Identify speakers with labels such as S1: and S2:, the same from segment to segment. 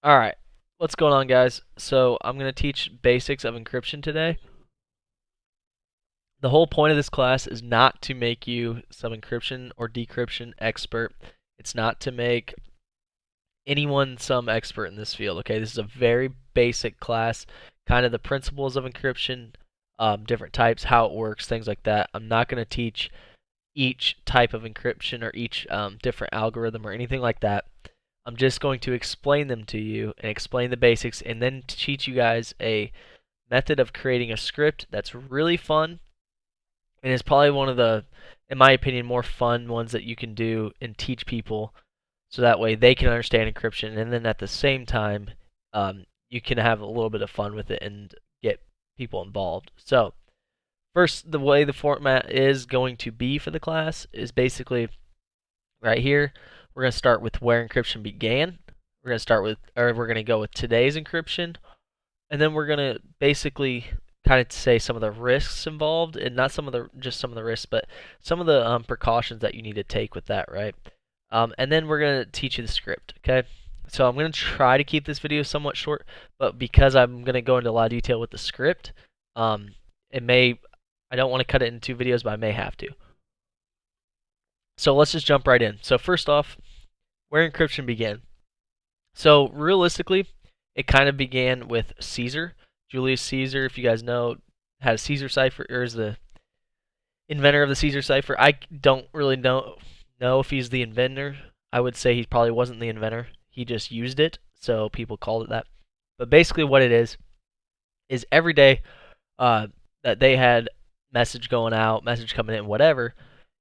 S1: Alright, what's going on, guys? So, I'm going to teach basics of encryption today. The whole point of this class is not to make you some encryption or decryption expert. It's not to make anyone some expert in this field, okay? This is a very basic class, kind of the principles of encryption, different types, how it works, things like that. I'm not going to teach each type of encryption or each different algorithm or anything like that. I'm just going to explain them to you and explain the basics and then teach you guys a method of creating a script that's really fun and is probably one of the, in my opinion, more fun ones that you can do and teach people so that way they can understand encryption and then at the same time you can have a little bit of fun with it and get people involved. So first, the way the format is going to be for the class is basically right here. We're going to start with where encryption began. We're going to start with, or we're going to go with today's encryption, and then we're going to basically kind of say some of the risks involved, and not some of the just some of the risks, but some of the precautions that you need to take with that, right? And then we're going to teach you the script. Okay. So I'm going to try to keep this video somewhat short, but because I'm going to go into a lot of detail with the script, it may I don't want to cut it into 2 videos, but I may have to. So let's just jump right in. So first off, where encryption began. So realistically, it kind of began with Caesar. Julius Caesar, if you guys know, had a Caesar cipher, or is the inventor of the Caesar cipher. I don't really know if he's the inventor. I would say he probably wasn't the inventor. He just used it, so people called it that. But basically what it is every day that they had message going out, message coming in, whatever,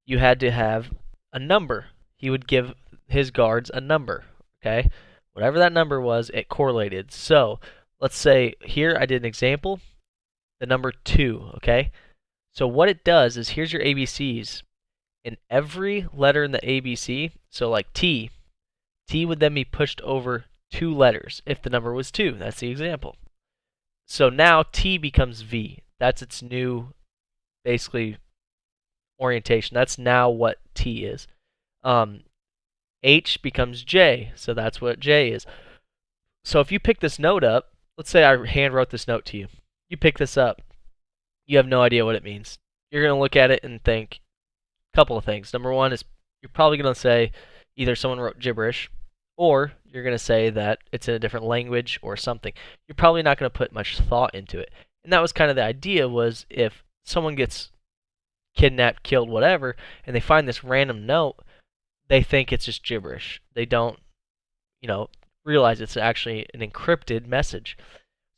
S1: you had to have a number. He would give his guards a number, okay? Whatever that number was, it correlated. So let's say here I did an example, the number 2, okay? So what it does is here's your ABCs. In every letter in the ABC, so like T would then be pushed over 2 letters if the number was 2. That's the example. So now T becomes V. That's its new, basically, orientation. That's now what T is. H becomes J, so that's what J is. So if you pick this note up, let's say I hand wrote this note to you. You pick this up. You have no idea what it means. You're going to look at it and think a couple of things. Number one is you're probably going to say either someone wrote gibberish or you're going to say that it's in a different language or something. You're probably not going to put much thought into it. And that was kind of the idea, was if someone gets kidnapped, killed, whatever, and they find this random note, they think it's just gibberish. They don't, realize it's actually an encrypted message.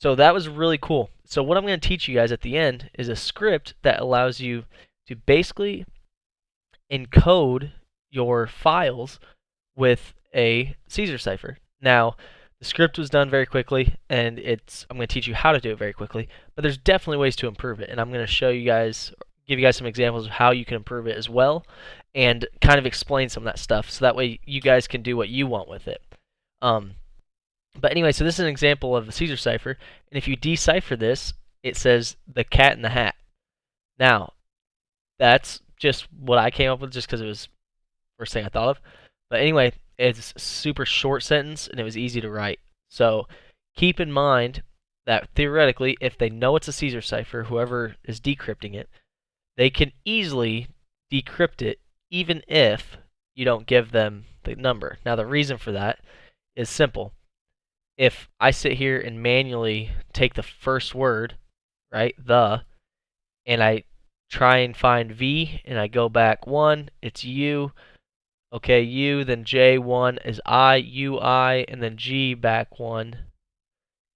S1: So that was really cool. So what I'm going to teach you guys at the end is a script that allows you to basically encode your files with a Caesar cipher. Now, the script was done very quickly, and I'm going to teach you how to do it very quickly, but there's definitely ways to improve it, and I'm going to show you guys, give you guys some examples of how you can improve it as well, and kind of explain some of that stuff, so that way you guys can do what you want with it. But anyway, so this is an example of the Caesar cipher, and if you decipher this, it says the cat in the hat. Now, that's just what I came up with just because it was the first thing I thought of. But anyway, it's a super short sentence, and it was easy to write. So keep in mind that theoretically, if they know it's a Caesar cipher, whoever is decrypting it, they can easily decrypt it even if you don't give them the number. Now, the reason for that is simple. If I sit here and manually take the first word, right, and I try and find V, and I go back 1, it's U, okay, U, then J, 1 is I, U, I, and then G back 1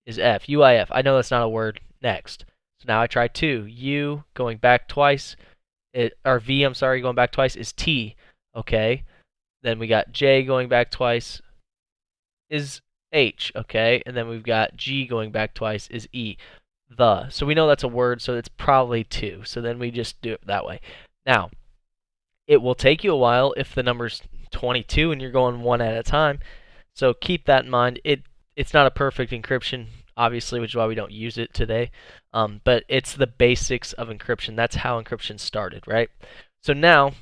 S1: is F, U, I, F. I know that's not a word. Next. So now I try 2, U going back twice, or V, I'm sorry, going back twice is T, okay. Then we got J going back twice is H, okay, and then we've got G going back twice is E, So we know that's a word, so it's probably 2. So then we just do it that way. Now, it will take you a while if the number's 22 and you're going one at a time. So keep that in mind. It's not a perfect encryption, obviously, which is why we don't use it today. But it's the basics of encryption. That's how encryption started, right? So now,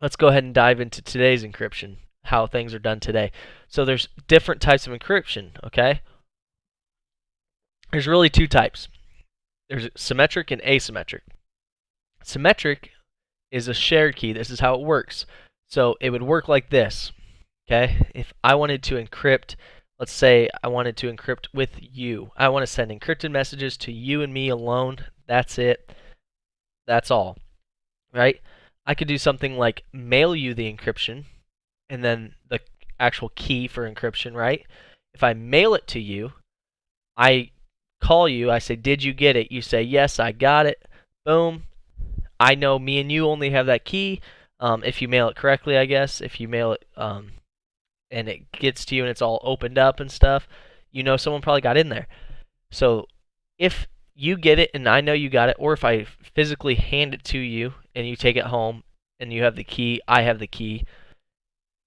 S1: let's go ahead and dive into today's encryption. how things are done today. So there's different types of encryption, okay? There's really two types. There's symmetric and asymmetric. Symmetric is a shared key. This is how it works. So it would work like this, okay? If I wanted to encrypt, let's say I wanted to encrypt with you. I want to send encrypted messages to you and me alone. That's it. That's all, right? I could do something like mail you the encryption and then the actual key for encryption, right? If I mail it to you, I call you, I say, did you get it? You say, yes, I got it. Boom. I know me and you only have that key. If you mail it correctly, I guess. If you mail it and it gets to you and it's all opened up and stuff, you know someone probably got in there. So if you get it and I know you got it, or if I physically hand it to you and you take it home and you have the key, I have the key,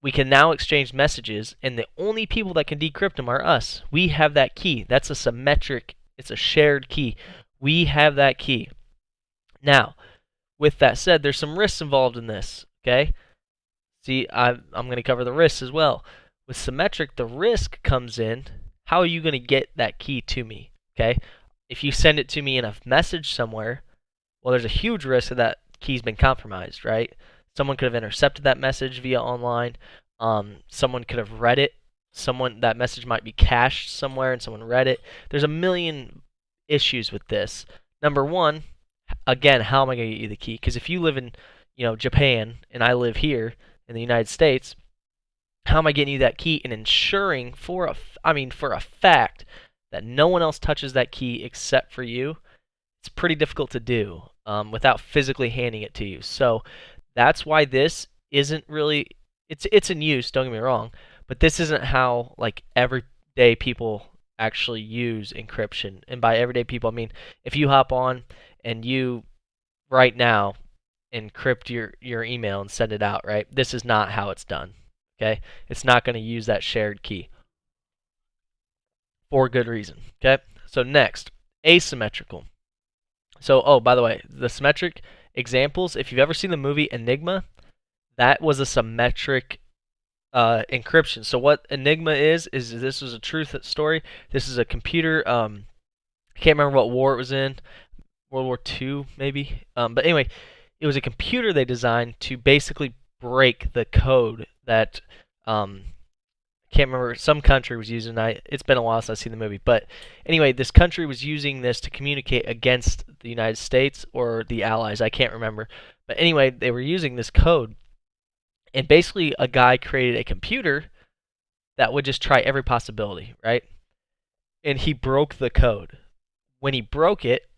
S1: we can now exchange messages, and the only people that can decrypt them are us. We have that key. That's a symmetric, it's a shared key. We have that key. Now, with that said, there's some risks involved in this, okay? See, I'm going to cover the risks as well. With symmetric, the risk comes in, how are you going to get that key to me, okay? If you send it to me in a message somewhere, well, there's a huge risk that that key's been compromised, right? Someone could have intercepted that message via online. Someone could have read it. That message might be cached somewhere and someone read it. There's a million issues with this. Number one, again, how am I going to get you the key? Because if you live in, Japan and I live here in the United States, how am I getting you that key and ensuring for a fact that no one else touches that key except for you? It's pretty difficult to do without physically handing it to you. So that's why this isn't really, it's in use, don't get me wrong, but this isn't how like everyday people actually use encryption. And by everyday people, I mean if you hop on and you right now encrypt your email and send it out, right? This is not how it's done, okay? It's not going to use that shared key for good reason, okay? So next, asymmetrical. So, oh, by the way, the symmetric examples, if you've ever seen the movie Enigma, that was a symmetric encryption. So what Enigma is this was a truth story. This is a computer, I can't remember what war it was in, World War II maybe. But anyway, it was a computer they designed to basically break the code that, can't remember, some country was using. It's been a while since I've seen the movie, but anyway, this country was using this to communicate against the United States or the Allies. I can't remember, but anyway, they were using this code, and basically, a guy created a computer that would just try every possibility, right? And he broke the code. When he broke it,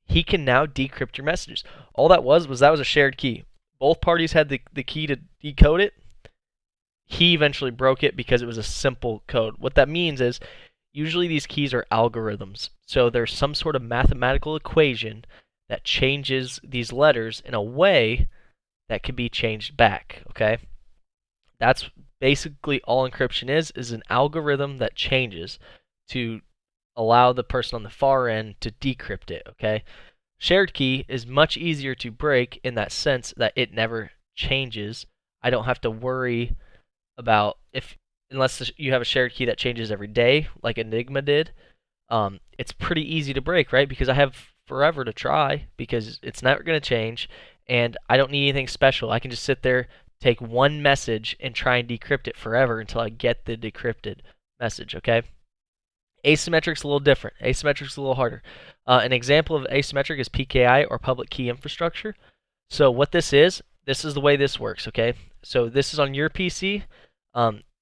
S1: he can now decrypt your messages. All that was a shared key. Both parties had the key to decode it. He eventually broke it because it was a simple code. What that means is usually these keys are algorithms. So there's some sort of mathematical equation that changes these letters in a way that can be changed back, okay? That's basically all encryption is an algorithm that changes to allow the person on the far end to decrypt it, okay? Shared key is much easier to break in that sense that it never changes. I don't have to worry about unless you have a shared key that changes every day, like Enigma did. It's pretty easy to break, right? Because I have forever to try because it's never going to change, and I don't need anything special. I can just sit there, take one message, and try and decrypt it forever until I get the decrypted message, okay? Asymmetric's a little different. Asymmetric's a little harder. An example of asymmetric is PKI, or public key infrastructure. So what this is the way this works, okay? So this is on your PC.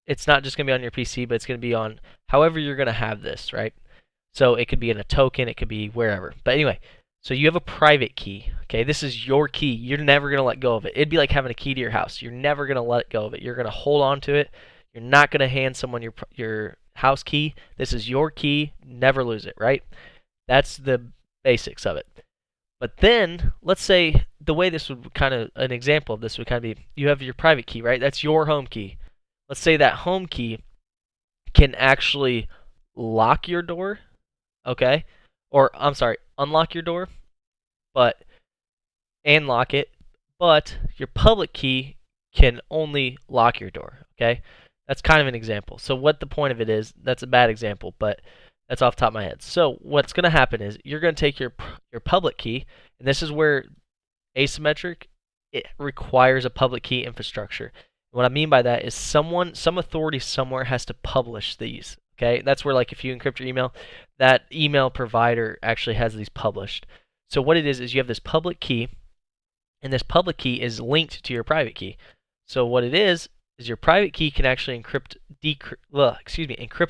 S1: It's not just going to be on your PC, but it's going to be on however you're going to have this, right? So it could be in a token, it could be wherever. But anyway, so you have a private key, okay? This is your key. You're never going to let go of it. It'd be like having a key to your house. You're never going to let go of it. You're going to hold on to it. You're not going to hand someone your house key. This is your key. Never lose it, right? That's the basics of it. But then, let's say the way this would an example of this would kind of be, you have your private key, right? That's your home key. Let's say that home key can actually lock your door, okay? Or, I'm sorry, unlock your door, and lock it, but your public key can only lock your door, Okay, that's kind of an example. So what the point of it is, that's a bad example, but that's off the top of my head. So what's going to happen is you're going to take your public key, and this is where asymmetric, it requires a public key infrastructure. What I mean by that is some authority somewhere has to publish these. Okay, that's where, like, if you encrypt your email, that email provider actually has these published. So what it is you have this public key, and this public key is linked to your private key. So what it is your private key can actually encrypt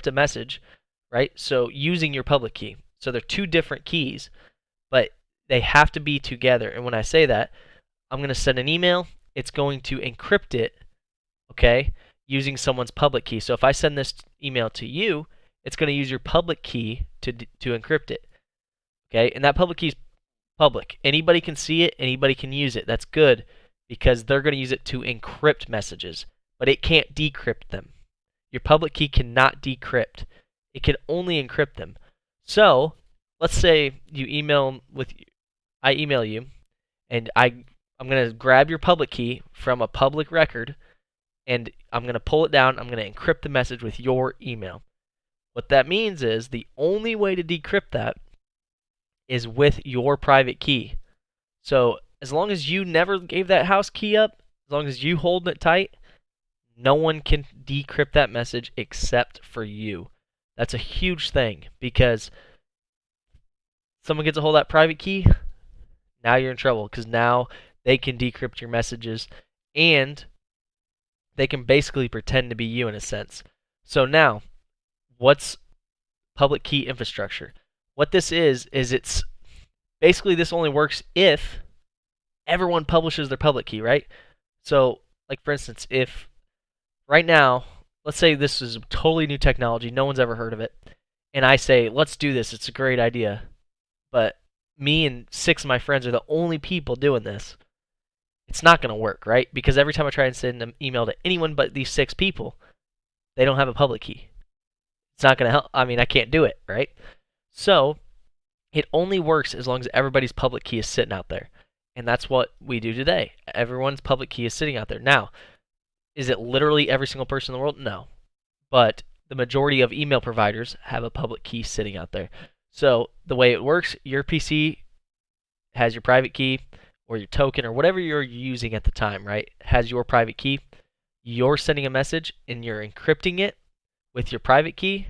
S1: a message, right? So using your public key. So they're two different keys, but they have to be together. And when I say that, I'm going to send an email. It's going to encrypt it, okay, using someone's public key. So if I send this email to you, it's going to use your public key to encrypt it, okay? And that public key is public. Anybody can see it. Anybody can use it. That's good because they're going to use it to encrypt messages, but it can't decrypt them. Your public key cannot decrypt. It can only encrypt them. So let's say I email you, and I'm going to grab your public key from a public record, and I'm going to pull it down. I'm going to encrypt the message with your email. What that means is the only way to decrypt that is with your private key. So as long as you never gave that house key up, as long as you hold it tight, no one can decrypt that message except for you. That's a huge thing because someone gets a hold of that private key, now you're in trouble because now they can decrypt your messages and they can basically pretend to be you in a sense. So now, what's public key infrastructure? What this is it's basically this only works if everyone publishes their public key, right? So, like for instance, if right now, let's say this is totally new technology, no one's ever heard of it, and I say, let's do this, it's a great idea, but me and 6 of my friends are the only people doing this, it's not going to work, right? Because every time I try and send an email to anyone but these 6 people, they don't have a public key. It's not going to help. I mean, I can't do it, right? So it only works as long as everybody's public key is sitting out there. And that's what we do today. Everyone's public key is sitting out there. Now, is it literally every single person in the world? No. But the majority of email providers have a public key sitting out there. So the way it works, your PC has your private key or your token or whatever you're using at the time, right? Has your private key. You're sending a message and you're encrypting it with your private key.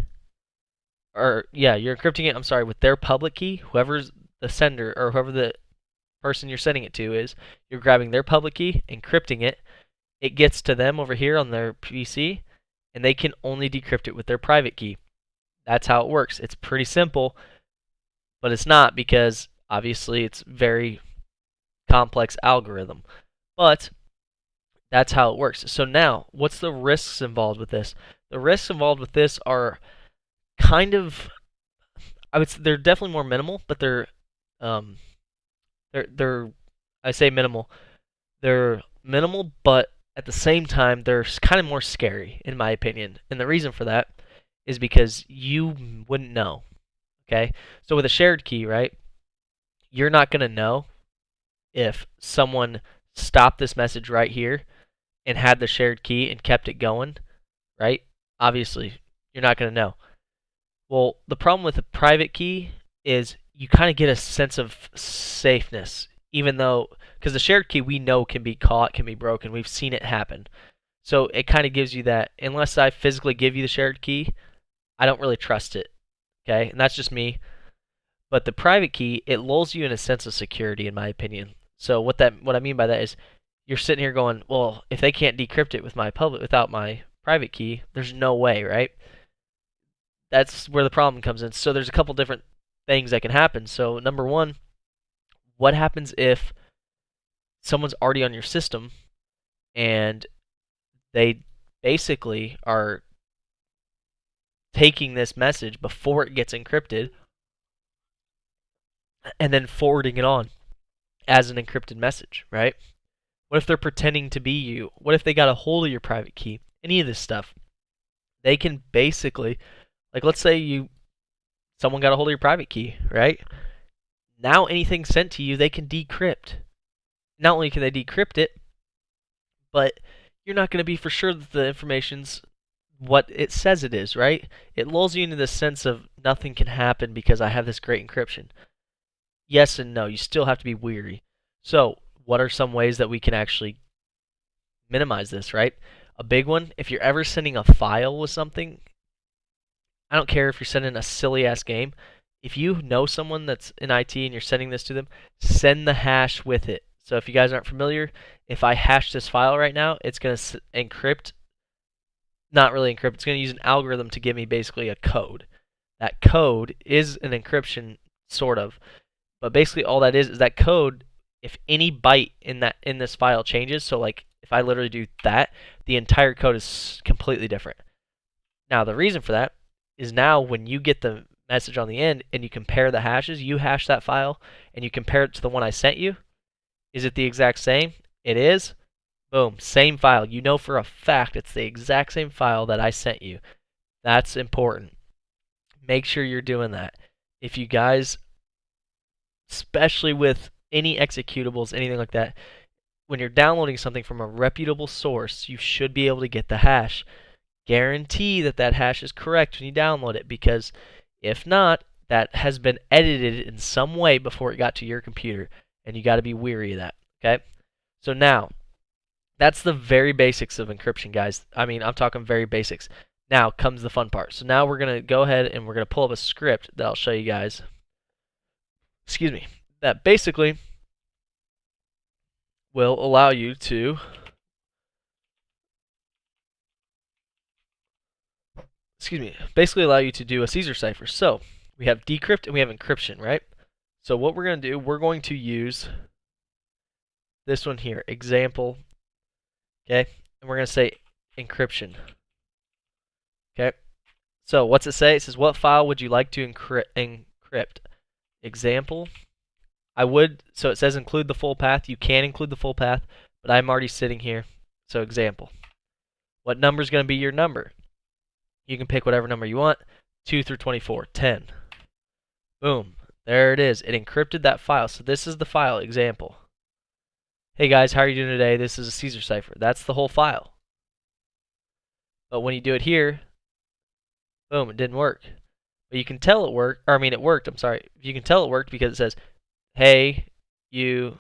S1: You're encrypting it, with their public key. Whoever's the sender or whoever the person you're sending it to is, you're grabbing their public key, encrypting it. It gets to them over here on their PC, and they can only decrypt it with their private key. That's how it works. It's pretty simple, but it's not because obviously it's very complex algorithm. But that's how it works. So now, what's the risks involved with this? The risks involved with this are kind of, I would say they're definitely more minimal, but they're I say minimal. They're minimal, but at the same time, they're kind of more scary, in my opinion. And the reason for that is because you wouldn't know. Okay? So with a shared key, right, you're not going to know if someone stopped this message right here and had the shared key and kept it going, right? Obviously, you're not going to know. Well, the problem with a private key is you kind of get a sense of safeness, even though, because the shared key we know can be caught, can be broken. We've seen it happen. So it kind of gives you that, unless I physically give you the shared key, I don't really trust it. Okay? And that's just me. But the private key, it lulls you in a sense of security, in my opinion. So what I mean by that is you're sitting here going, well, if they can't decrypt it without my private key, there's no way, right? That's where the problem comes in. So there's a couple different things that can happen. So number one, what happens if someone's already on your system and they basically are taking this message before it gets encrypted and then forwarding it on as an encrypted message, right? What if they're pretending to be you? What if they got a hold of your private key? Any of this stuff. They can basically, like, let's say someone got a hold of your private key, right? Now anything sent to you, they can decrypt. Not only can they decrypt it, but you're not going to be for sure that the information's what it says it is, right? It lulls you into this sense of nothing can happen because I have this great encryption. Yes and no. You still have to be weary. So, what are some ways that we can actually minimize this, right? A big one, if you're ever sending a file with something, I don't care if you're sending a silly ass game. If you know someone that's in IT and you're sending this to them, send the hash with it. So if you guys aren't familiar, if I hash this file right now, it's going to encrypt, not really encrypt, it's going to use an algorithm to give me basically a code. That code is an encryption, sort of. But basically all that is that code, if any byte in this file changes, so like if I literally do that, the entire code is completely different. Now the reason for that is now when you get the message on the end and you compare the hashes, you hash that file and you compare it to the one I sent you. Is it the exact same? It is. Boom, same file. You know for a fact it's the exact same file that I sent you. That's important. Make sure you're doing that. If you guys, especially with any executables, anything like that, when you're downloading something from a reputable source, you should be able to get the hash. Guarantee that that hash is correct when you download it, because if not, that has been edited in some way before it got to your computer, and you got to be weary of that. Okay? So now, that's the very basics of encryption, guys. I mean, I'm talking very basics. Now comes the fun part. So now we're going to go ahead and we're going to pull up a script that I'll show you guys. Excuse me. That basically will allow you to basically allow you to do a Caesar cipher. So we have decrypt and we have encryption, right? So what we're going to do, we're going to use this one here, example, okay? And we're going to say encryption, okay? So what's it say? It says, what file would you like to encrypt? Example. So it says include the full path. You can include the full path, but I'm already sitting here. So example. What number is going to be your number? You can pick whatever number you want, 2 through 24, 10. Boom. There it is. It encrypted that file. So this is the file, example. Hey guys, how are you doing today? This is a Caesar cipher. That's the whole file. But when you do it here, boom, it didn't work. But you can tell it worked, or I mean it worked, I'm sorry. You can tell it worked because it says, hey, you,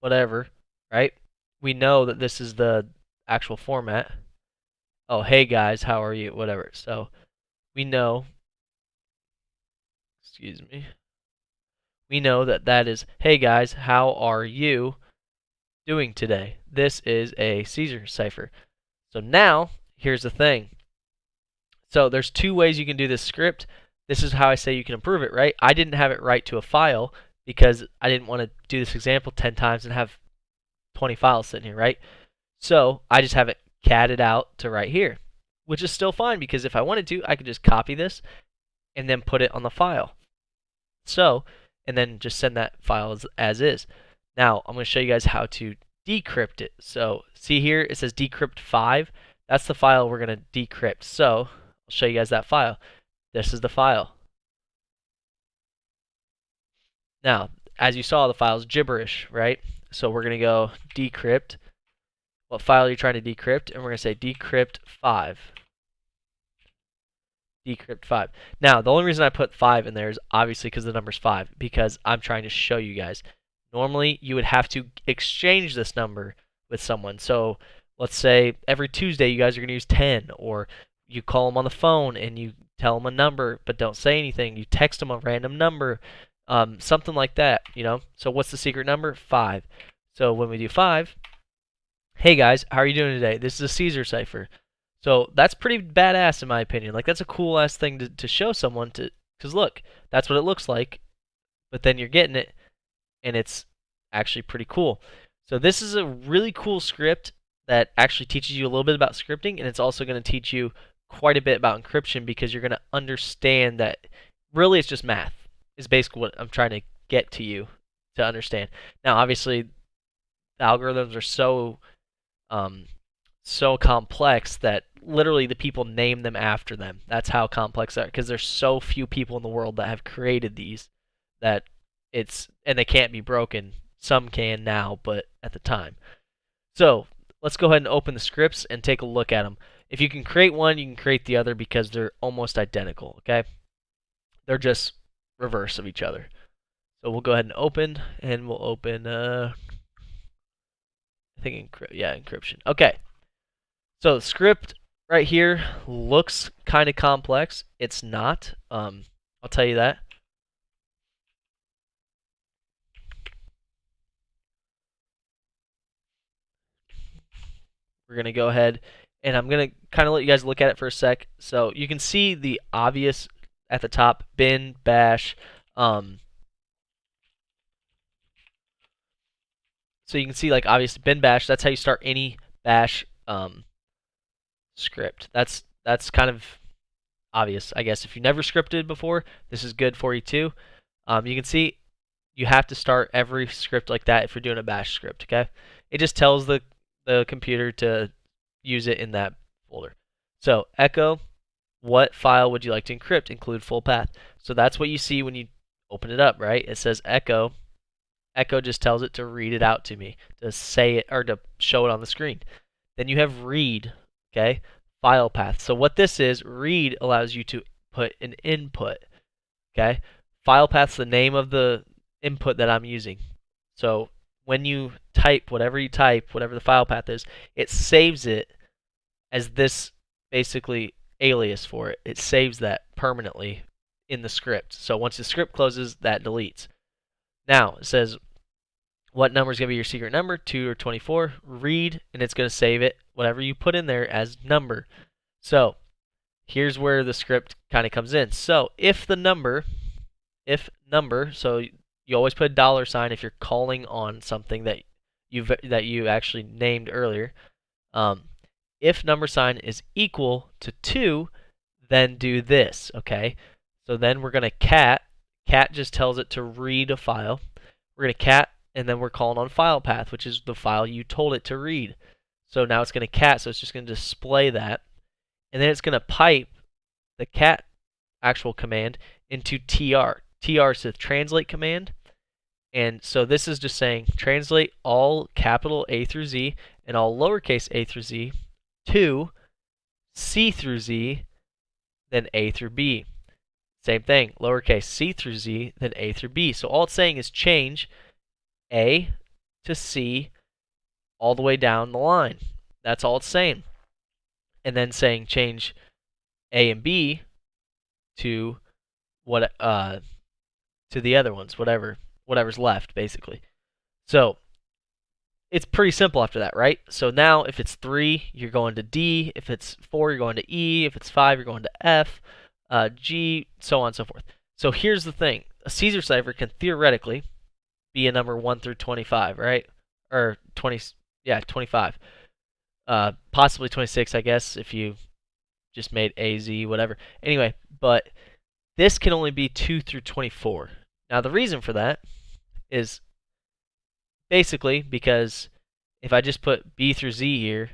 S1: whatever, right? We know that this is the actual format. Oh, hey guys, how are you? Whatever. So we know, excuse me, we know that that is, hey guys, how are you doing today? This is a Caesar cipher. So now, here's the thing. So there's two ways you can do this script. This is how I say you can improve it, right? I didn't have it write to a file because I didn't want to do this example 10 times and have 20 files sitting here, right? So I just have it catted out to right here, which is still fine because if I wanted to, I could just copy this and then put it on the file. So, and then just send that file as is. Now, I'm going to show you guys how to decrypt it. So, see here, it says decrypt 5. That's the file we're going to decrypt. So, I'll show you guys that file. This is the file. Now, as you saw, the file is gibberish, right? So we're going to go decrypt. What file are you trying to decrypt? And we're going to say decrypt 5. Decrypt 5. Now, the only reason I put 5 in there is obviously because the number's 5, because I'm trying to show you guys. Normally, you would have to exchange this number with someone. So let's say every Tuesday you guys are going to use 10, or you call them on the phone and you tell them a number but don't say anything. You text them a random number, something like that, you know. So what's the secret number? 5. So when we do 5, hey guys, how are you doing today? This is a Caesar cipher. So that's pretty badass in my opinion. Like, that's a cool ass thing to show someone, because look, that's what it looks like, but then you're getting it and it's actually pretty cool. So this is a really cool script that actually teaches you a little bit about scripting, and it's also going to teach you quite a bit about encryption, because you're going to understand that really it's just math is basically what I'm trying to get to you to understand. Now obviously the algorithms are so complex that literally the people name them after them. That's how complex they are, because there's so few people in the world that have created these that and they can't be broken. Some can now, but at the time. So let's go ahead and open the scripts and take a look at them. If you can create one, you can create the other because they're almost identical, okay? They're just reverse of each other. So we'll go ahead and open, and we'll open, I think, encryption. Okay. So the script right here looks kind of complex. It's not. I'll tell you that. We're going to go ahead, and I'm going to kind of let you guys look at it for a sec. So you can see the obvious at the top, bin, bash. So you can see, like, obviously bin bash. That's how you start any bash script. That's kind of obvious, I guess. If you never scripted before, this is good for you too. You can see you have to start every script like that if you're doing a bash script, okay? It just tells the computer to use it in that folder. So echo, what file would you like to encrypt? Include full path. So that's what you see when you open it up, right? It says echo. Echo just tells it to read it out to me, to say it, or to show it on the screen. Then you have read, okay? File path. So what this is, read allows you to put an input, okay? File path's the name of the input that I'm using. So when you type, whatever the file path is, it saves it as this basically alias for it. It saves that permanently in the script. So once the script closes, that deletes. Now, it says, what number is going to be your secret number, 2 or 24? Read, and it's going to save it, whatever you put in there, as number. So here's where the script kind of comes in. So if number, so you always put a $sign if you're calling on something that you actually named earlier. If number sign is equal to 2, then do this, okay? So then we're going to cat. Cat just tells it to read a file. We're going to cat, and then we're calling on file path, which is the file you told it to read. So now it's going to cat, so it's just going to display that. And then it's going to pipe the cat actual command into tr. tr is the translate command. And so this is just saying translate all capital A through Z and all lowercase a through Z to C through Z, then A through B. Same thing, lowercase c through z, then a through b. So all it's saying is change A to C all the way down the line. That's all it's saying. And then saying change A and B to to the other ones, whatever's left, basically. So it's pretty simple after that, right? So now if it's 3, you're going to D. If it's 4, you're going to E. If it's 5, you're going to F. G, so on and so forth. So here's the thing. A Caesar cipher can theoretically be a number 1 through 25, right? Or 25. Possibly 26, I guess, if you just made AZ, whatever. Anyway, but this can only be 2 through 24. Now, the reason for that is basically because if I just put B through Z here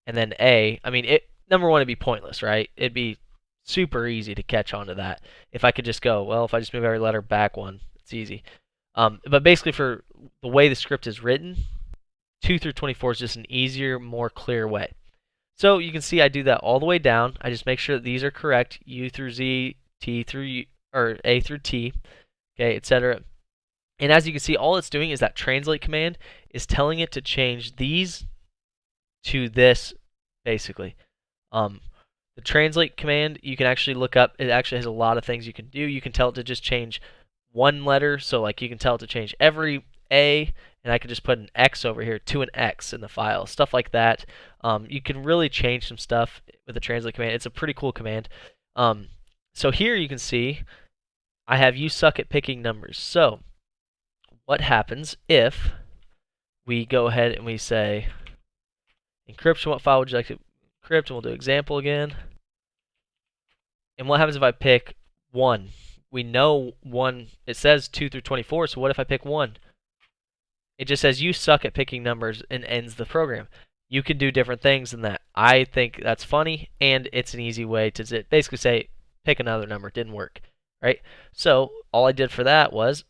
S1: and then A, I mean, number one, it'd be pointless, right? It'd be super easy to catch on to that. If I could just go, well, if I just move every letter back one, it's easy. But basically, for the way the script is written, 2 through 24 is just an easier, more clear way. So you can see I do that all the way down. I just make sure that these are correct, U through Z, T through U, or A through T, okay, etc. And as you can see, all it's doing is that translate command is telling it to change these to this, basically. The translate command, you can actually look up. It actually has a lot of things you can do. You can tell it to just change one letter. So like you can tell it to change every A, and I can just put an X over here to an X in the file. Stuff like that. You can really change some stuff with the translate command. It's a pretty cool command. So here you can see I have you suck at picking numbers. So what happens if we go ahead and we say encryption, what file would you like to encrypt? And we'll do example again. And what happens if I pick 1? We know 1, it says 2 through 24, so what if I pick 1? It just says you suck at picking numbers and ends the program. You can do different things than that. I think that's funny, and it's an easy way to basically say pick another number. It didn't work, right? So all I did for that was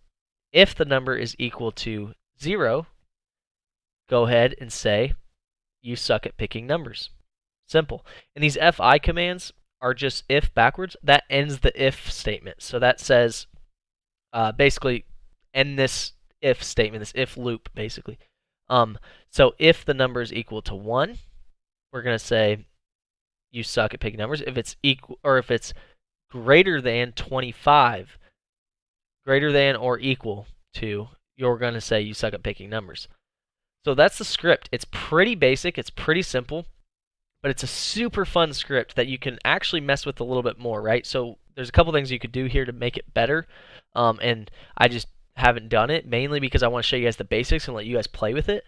S1: if the number is equal to 0, go ahead and say you suck at picking numbers. Simple. And these fi commands are just if backwards. That ends the if statement. So that says basically end this if statement, this if loop basically. So if the number is equal to 1, we're going to say you suck at picking numbers. If it's equal, or if it's greater than 25, greater than or equal to, you're going to say you suck at picking numbers. So that's the script. It's pretty basic, it's pretty simple, but it's a super fun script that you can actually mess with a little bit more, right? So there's a couple things you could do here to make it better, and I just haven't done it, mainly because I want to show you guys the basics and let you guys play with it.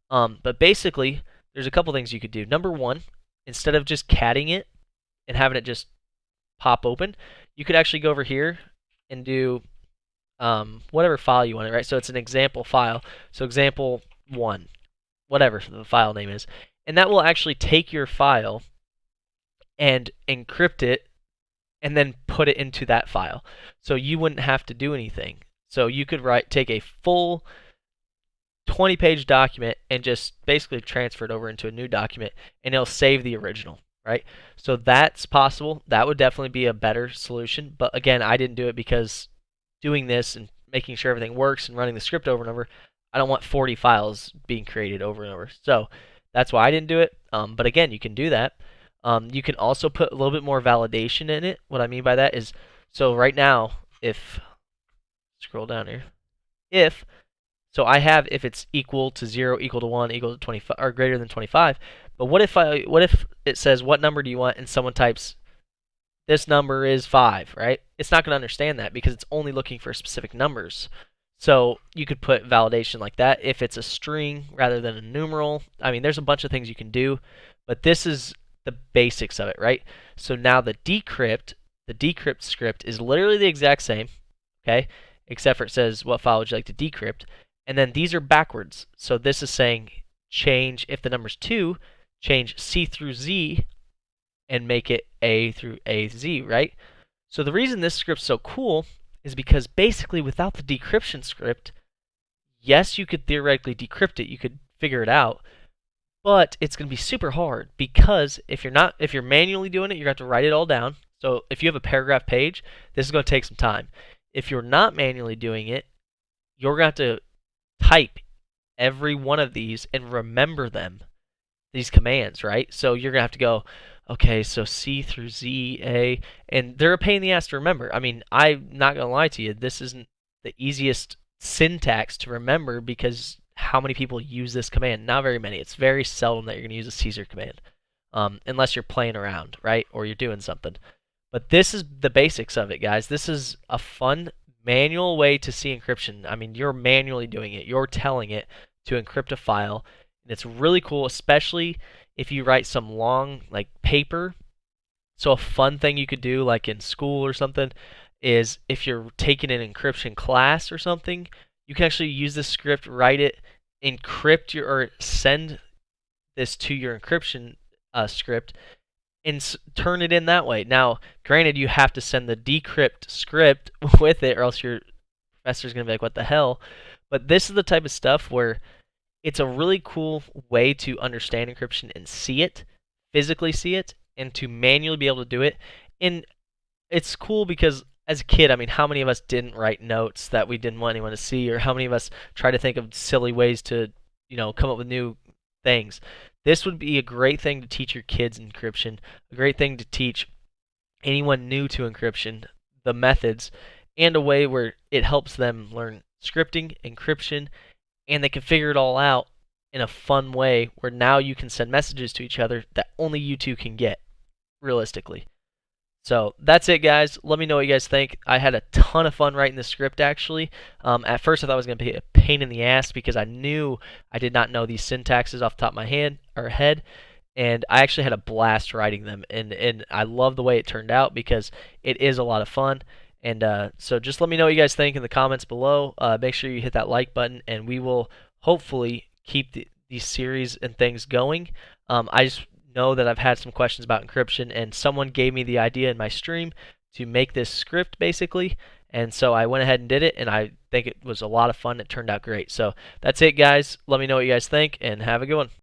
S1: But basically, there's a couple things you could do. Number one, instead of just catting it and having it just pop open, you could actually go over here and do whatever file you want, right? So it's an example file. So example 1, whatever the file name is. And that will actually take your file and encrypt it and then put it into that file. So you wouldn't have to do anything. So you could take a full 20-page document and just basically transfer it over into a new document, and it'll save the original, right? So that's possible. That would definitely be a better solution. But again, I didn't do it because doing this and making sure everything works and running the script over and over, I don't want 40 files being created over and over. So that's why I didn't do it. But again, you can do that. You can also put a little bit more validation in it. What I mean by that is, so right now, if, scroll down here, so I have if it's equal to 0, equal to 1, equal to 25, or greater than 25. But what if it says, what number do you want, and someone types, this number is 5, right? It's not going to understand that because it's only looking for specific numbers. So you could put validation like that if it's a string rather than a numeral. I mean, there's a bunch of things you can do, but this is the basics of it, right? So now the decrypt script is literally the exact same, okay? Except for it says, what file would you like to decrypt? And then these are backwards. So this is saying change, if the number's 2, change C through Z and make it A through AZ, right? So the reason this script's so cool is because basically without the decryption script, yes, you could theoretically decrypt it, you could figure it out, but it's going to be super hard because if you're manually doing it, you're going to have to write it all down. So if you have a paragraph page, this is going to take some time. If you're not manually doing it, you're going to have to type every one of these and remember them, these commands, right? So you're going to have to go, okay, so C through Z, A, and they're a pain in the ass to remember. I mean, I'm not going to lie to you, this isn't the easiest syntax to remember because how many people use this command? Not very many. It's very seldom that you're going to use a Caesar command, unless you're playing around, right? Or you're doing something. But this is the basics of it, guys. This is a fun manual way to see encryption. I mean, you're manually doing it. You're telling it to encrypt a file. And it's really cool, especially if you write some long, like, paper. So a fun thing you could do, like in school or something, is if you're taking an encryption class or something, you can actually use this script, write it, encrypt or send this to your encryption script, and turn it in that way. Now, granted, you have to send the decrypt script with it, or else your professor's going to be like, what the hell? But this is the type of stuff where it's a really cool way to understand encryption and see it, physically see it, and to manually be able to do it. And it's cool because as a kid, I mean, how many of us didn't write notes that we didn't want anyone to see, or how many of us try to think of silly ways to, come up with new things? This would be a great thing to teach your kids encryption, a great thing to teach anyone new to encryption, the methods, and a way where it helps them learn scripting, encryption, and they can figure it all out in a fun way where now you can send messages to each other that only you two can get, realistically. So that's it, guys. Let me know what you guys think. I had a ton of fun writing this script, actually. At first, I thought it was going to be a pain in the ass because I knew I did not know these syntaxes off the top of my head, and I actually had a blast writing them. And I love the way it turned out because it is a lot of fun. And so just let me know what you guys think in the comments below. Make sure you hit that like button, and we will hopefully keep these series and things going. I just know that I've had some questions about encryption, and someone gave me the idea in my stream to make this script basically, and so I went ahead and did it, and I think it was a lot of fun. It turned out great. So that's it, guys. Let me know what you guys think, and have a good one.